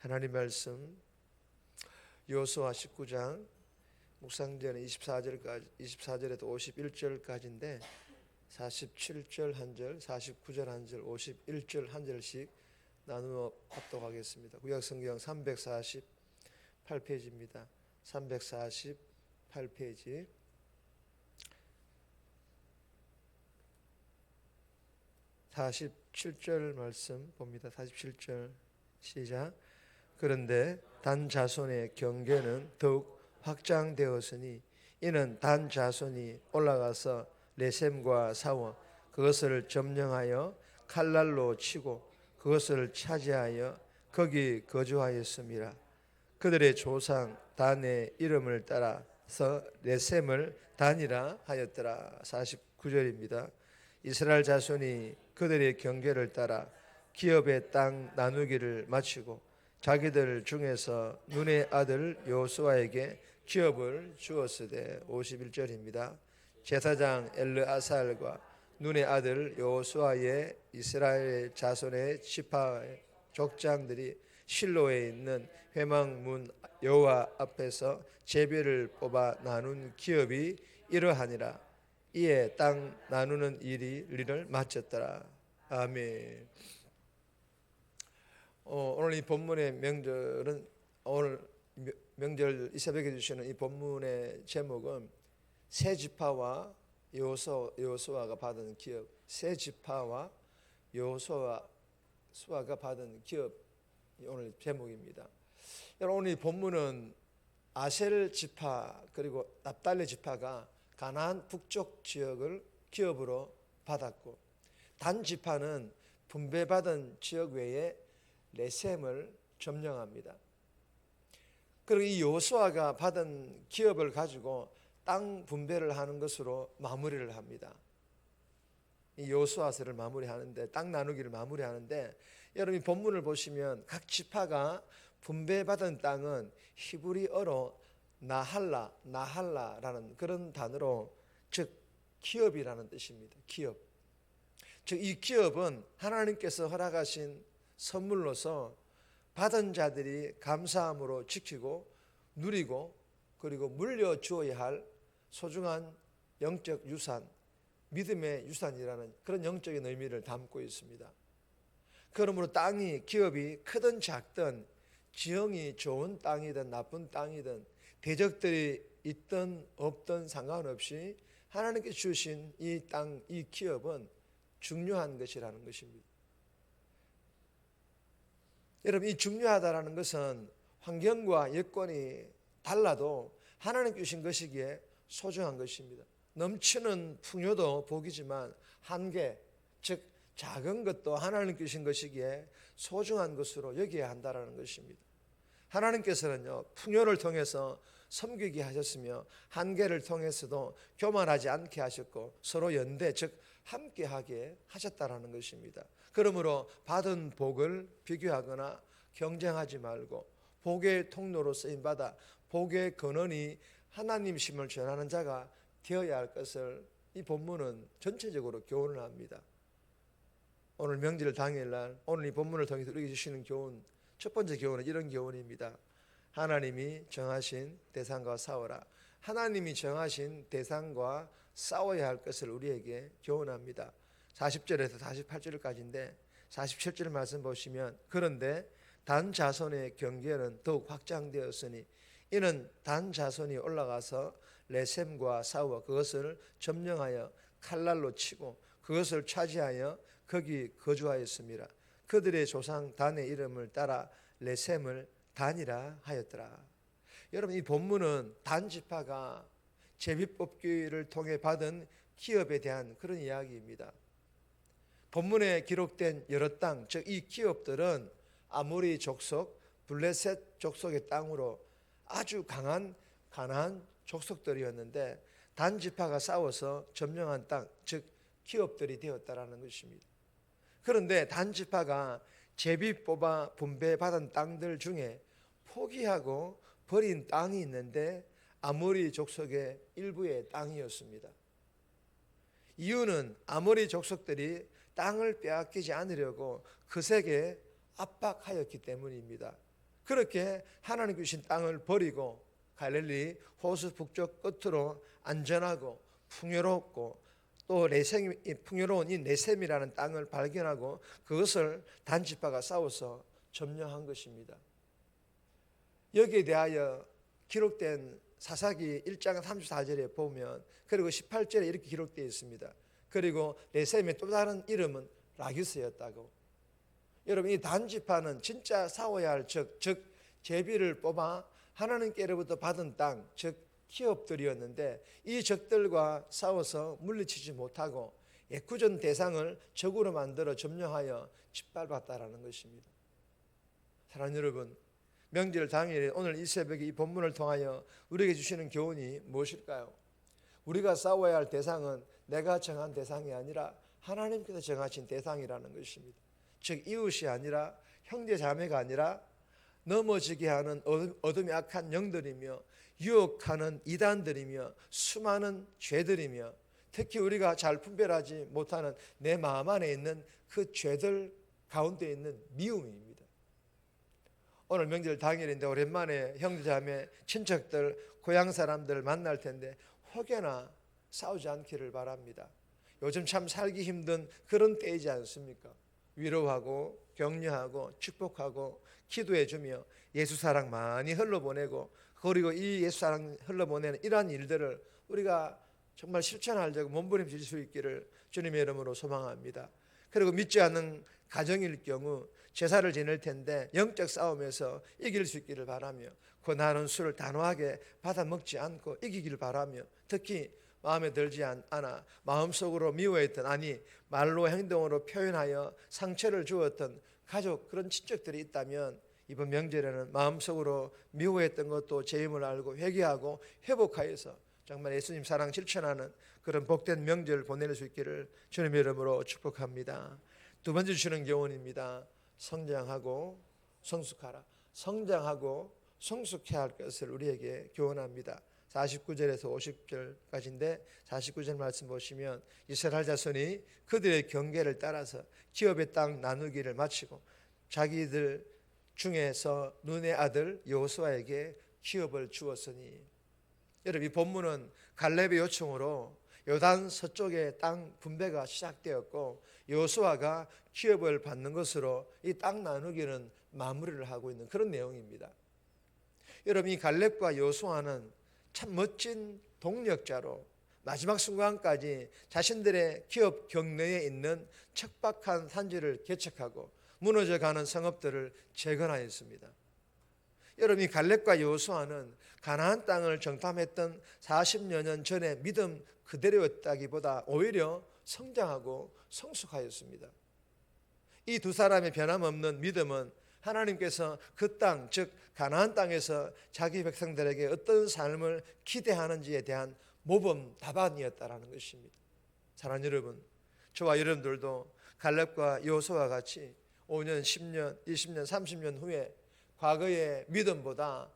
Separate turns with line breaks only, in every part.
하나님 말씀 여호수아 19장 묵상제는 24절에서 51절까지인데 47절 한 절, 49절 한 절, 51절 한 절씩 나누어 합독하겠습니다. 구약성경 348페이지입니다. 348페이지 47절 말씀 봅니다. 47절 시작. 그런데 단 자손의 경계는 더욱 확장되었으니 이는 단 자손이 올라가서 레셈과 싸워 그것을 점령하여 칼날로 치고 그것을 차지하여 거기 거주하였습니다. 그들의 조상 단의 이름을 따라서 레셈을 단이라 하였더라. 49절입니다. 이스라엘 자손이 그들의 경계를 따라 기업의 땅 나누기를 마치고 자기들 중에서 눈의 아들 여호수아에게 기업을 주었으되 51절입니다. 제사장 엘르아살과 눈의 아들 여호수아의 이스라엘 자손의 지파의 족장들이 실로에 있는 회막문 여호와 앞에서 제비를 뽑아 나눈 기업이 이러하니라. 이에 땅 나누는 일을 마쳤더라. 아멘. 오늘 이 본문의 명절은 오늘 명절 이 새벽에 주시는 이 본문의 제목은 세 지파와 여호수아가 받은 기업, 세 지파와 여호수아가 받은 기업이 오늘 제목입니다. 오늘 이 본문은 아셀 지파 그리고 납달리 지파가 가나안 북쪽 지역을 기업으로 받았고 단 지파는 분배받은 지역 외에 레셈을 점령합니다. 그리고 이 여호수아가 받은 기업을 가지고 땅 분배를 하는 것으로 마무리를 합니다. 이 여호수아서를 마무리하는데 땅 나누기를 마무리하는데 여러분 이 본문을 보시면 각 지파가 분배받은 땅은 히브리어로 나할라라는 그런 단어로 즉 기업이라는 뜻입니다. 기업. 즉 이 기업은 하나님께서 허락하신 선물로서 받은 자들이 감사함으로 지키고 누리고 그리고 물려주어야 할 소중한 영적 유산, 믿음의 유산이라는 그런 영적인 의미를 담고 있습니다. 그러므로 땅이 기업이 크든 작든 지형이 좋은 땅이든 나쁜 땅이든 대적들이 있든 없든 상관없이 하나님께 주신 이 땅, 이 기업은 중요한 것이라는 것입니다. 여러분 이 중요하다라는 것은 환경과 여건이 달라도 하나님 주신 것이기에 소중한 것입니다. 넘치는 풍요도 복이지만 한계, 즉 작은 것도 하나님 주신 것이기에 소중한 것으로 여겨야 한다는 것입니다. 하나님께서는요 풍요를 통해서 섬기게 하셨으며 한계를 통해서도 교만하지 않게 하셨고 서로 연대 즉 함께하게 하셨다라는 것입니다. 그러므로 받은 복을 비교하거나 경쟁하지 말고 복의 통로로 쓰임받아 복의 근원이 하나님심을 전하는 자가 되어야 할 것을 이 본문은 전체적으로 교훈을 합니다. 오늘 명절 당일날 오늘 이 본문을 통해서 우리에게 주시는 교훈, 첫 번째 교훈은 이런 교훈입니다. 하나님이 정하신 대상과 싸워라. 하나님이 정하신 대상과 싸워야 할 것을 우리에게 교훈합니다. 40절에서 48절까지인데 47절 말씀 보시면 그런데 단 자손의 경계는 더욱 확장되었으니 이는 단 자손이 올라가서 레셈과 싸워 그것을 점령하여 칼날로 치고 그것을 차지하여 거기 거주하였습니다. 그들의 조상 단의 이름을 따라 레셈을 단이라 하였더라. 여러분 이 본문은 단 지파가 제비뽑기를 통해 받은 기업에 대한 그런 이야기입니다. 본문에 기록된 여러 땅, 즉 이 기업들은 아모리 족속, 블레셋 족속의 땅으로 아주 강한 가나안 족속들이었는데 단 지파가 싸워서 점령한 땅, 즉 기업들이 되었다라는 것입니다. 그런데 단 지파가 제비 뽑아 분배받은 땅들 중에 포기하고 버린 땅이 있는데 아모리 족속의 일부의 땅이었습니다. 이유는 아모리 족속들이 땅을 빼앗기지 않으려고 거세게 압박하였기 때문입니다. 그렇게 하나님 주신 땅을 버리고 갈릴리 호수 북쪽 끝으로 안전하고 풍요롭고 또 풍요로운 이 네셈이라는 땅을 발견하고 그것을 단지파가 싸워서 점령한 것입니다. 여기에 대하여 기록된 사사기 1장 34절에 보면, 그리고 18절에 이렇게 기록되어 있습니다. 그리고 네셈의 또 다른 이름은 라기스였다고. 여러분, 이 단지파는 진짜 싸워야 할 즉 제비를 뽑아 하나님께로부터 받은 땅, 즉 기업들이었는데 이 적들과 싸워서 물리치지 못하고 애꿎은 대상을 적으로 만들어 점령하여 짓밟았다라는 것입니다. 사랑하는 여러분, 명절 당일 오늘 이 새벽에 이 본문을 통하여 우리에게 주시는 교훈이 무엇일까요? 우리가 싸워야 할 대상은 내가 정한 대상이 아니라 하나님께서 정하신 대상이라는 것입니다. 즉 이웃이 아니라 형제 자매가 아니라 넘어지게 하는 어둠이 악한 영들이며 유혹하는 이단들이며 수많은 죄들이며 특히 우리가 잘 분별하지 못하는 내 마음 안에 있는 그 죄들 가운데 있는 미움입니다. 오늘 명절 당일인데 오랜만에 형제자매 친척들 고향 사람들 만날 텐데 혹여나 싸우지 않기를 바랍니다. 요즘 참 살기 힘든 그런 때이지 않습니까? 위로하고 격려하고 축복하고 기도해주며 예수사랑 많이 흘러보내고, 그리고 이 예수사랑 흘러보내는 이러한 일들을 우리가 정말 실천하려고 몸부림칠 수 있기를 주님의 이름으로 소망합니다. 그리고 믿지 않는 가정일 경우 제사를 지낼 텐데 영적 싸움에서 이길 수 있기를 바라며, 고난은 술을 단호하게 받아 먹지 않고 이기기를 바라며, 특히 마음에 들지 않아 마음속으로 미워했던, 아니 말로 행동으로 표현하여 상처를 주었던 가족, 그런 친척들이 있다면 이번 명절에는 마음속으로 미워했던 것도 죄임을 알고 회개하고 회복하여서 정말 예수님 사랑 실천하는 그런 복된 명절 보낼 수 있기를 주님의 이름으로 축복합니다. 두 번째 주시는 교훈입니다. 성장하고 성숙하라. 성장하고 성숙해야 할 것을 우리에게 교훈합니다. 49절에서 50절까지인데 49절 말씀 보시면, 이스라엘 자손이 그들의 경계를 따라서 기업의 땅 나누기를 마치고 자기들 중에서 눈의 아들 여호수아에게 기업을 주었으니. 여러분, 이 본문은 갈렙의 요청으로 요단 서쪽의 땅 분배가 시작되었고 여호수아가 기업을 받는 것으로 이 땅 나누기는 마무리를 하고 있는 그런 내용입니다. 여러분, 이 갈렙과 여호수아는 참 멋진 동력자로 마지막 순간까지 자신들의 기업 경내에 있는 척박한 산지를 개척하고 무너져가는 성읍들을 재건하였습니다. 여러분, 이 갈렙과 여호수아는 가나안 땅을 정탐했던 40여 년 전의 믿음 그대로였다기보다 오히려 성장하고 성숙하였습니다. 이 두 사람의 변함없는 믿음은 하나님께서 그 땅, 즉 가나안 땅에서 자기 백성들에게 어떤 삶을 기대하는지에 대한 모범 답안이었다라는 것입니다. 사랑하는 여러분, 저와 여러분들도 갈렙과 여호수아와 같이 5년, 10년, 20년, 30년 후에 과거의 믿음보다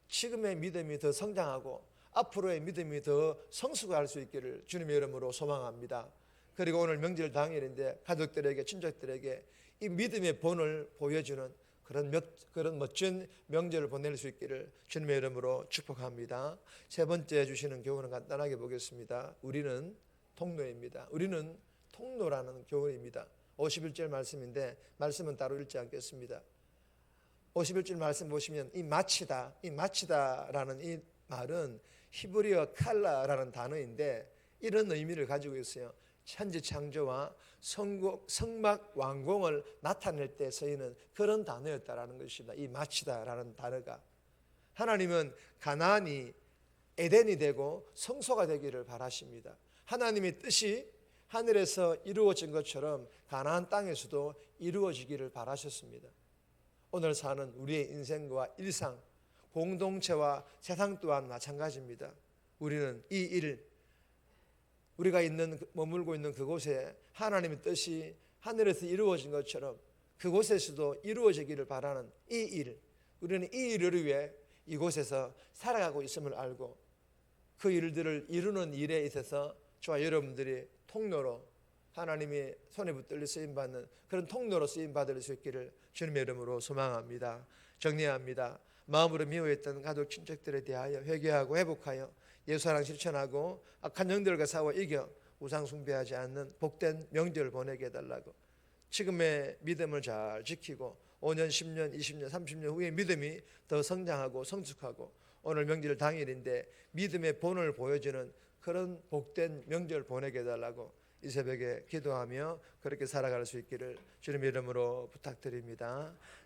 지금의 믿음이 더 성장하고 앞으로의 믿음이 더 성숙할 수 있기를 주님의 이름으로 소망합니다. 그리고 오늘 명절 당일인데 가족들에게, 친척들에게 이 믿음의 본을 보여주는 그런 멋진 명절을 보낼 수 있기를 주님의 이름으로 축복합니다. 세 번째 주시는 교훈은 간단하게 보겠습니다. 우리는 통로입니다. 우리는 통로라는 교훈입니다. 51절 말씀인데 말씀은 따로 읽지 않겠습니다. 51절 말씀 보시면 이 마치다라는 이 말은 히브리어 칼라라는 단어인데 이런 의미를 가지고 있어요. 천지 창조와 성막 완공을 나타낼 때 쓰이는 그런 단어였다라는 것입니다. 이 마치다라는 단어가, 하나님은 가나안이 에덴이 되고 성소가 되기를 바라십니다. 하나님의 뜻이 하늘에서 이루어진 것처럼 가나안 땅에서도 이루어지기를 바라셨습니다. 오늘 사는 우리의 인생과 일상, 공동체와 세상 또한 마찬가지입니다. 우리는 이 일, 우리가 머물고 있는 그곳에 하나님의 뜻이 하늘에서 이루어진 것처럼 그곳에서도 이루어지기를 바라는 이 일, 우리는 이 일을 위해 이곳에서 살아가고 있음을 알고 그 일들을 이루는 일에 있어서 저와 여러분들이 통로로 하나님의 손에 붙들려 쓰임받는 그런 통로로 쓰임받을 수 있기를 주님의 이름으로 소망합니다. 정리해야 합니다. 마음으로 미워했던 가족 친척들에 대하여 회개하고 회복하여 예수사랑 실천하고 악한 영들과 싸워 이겨 우상 숭배하지 않는 복된 명절 보내게 해달라고, 지금의 믿음을 잘 지키고 5년, 10년, 20년, 30년 후에 믿음이 더 성장하고 성숙하고 오늘 명절 당일인데 믿음의 본을 보여주는 그런 복된 명절 보내게 해달라고 이 새벽에 기도하며 그렇게 살아갈 수 있기를 주님의 이름으로 부탁드립니다.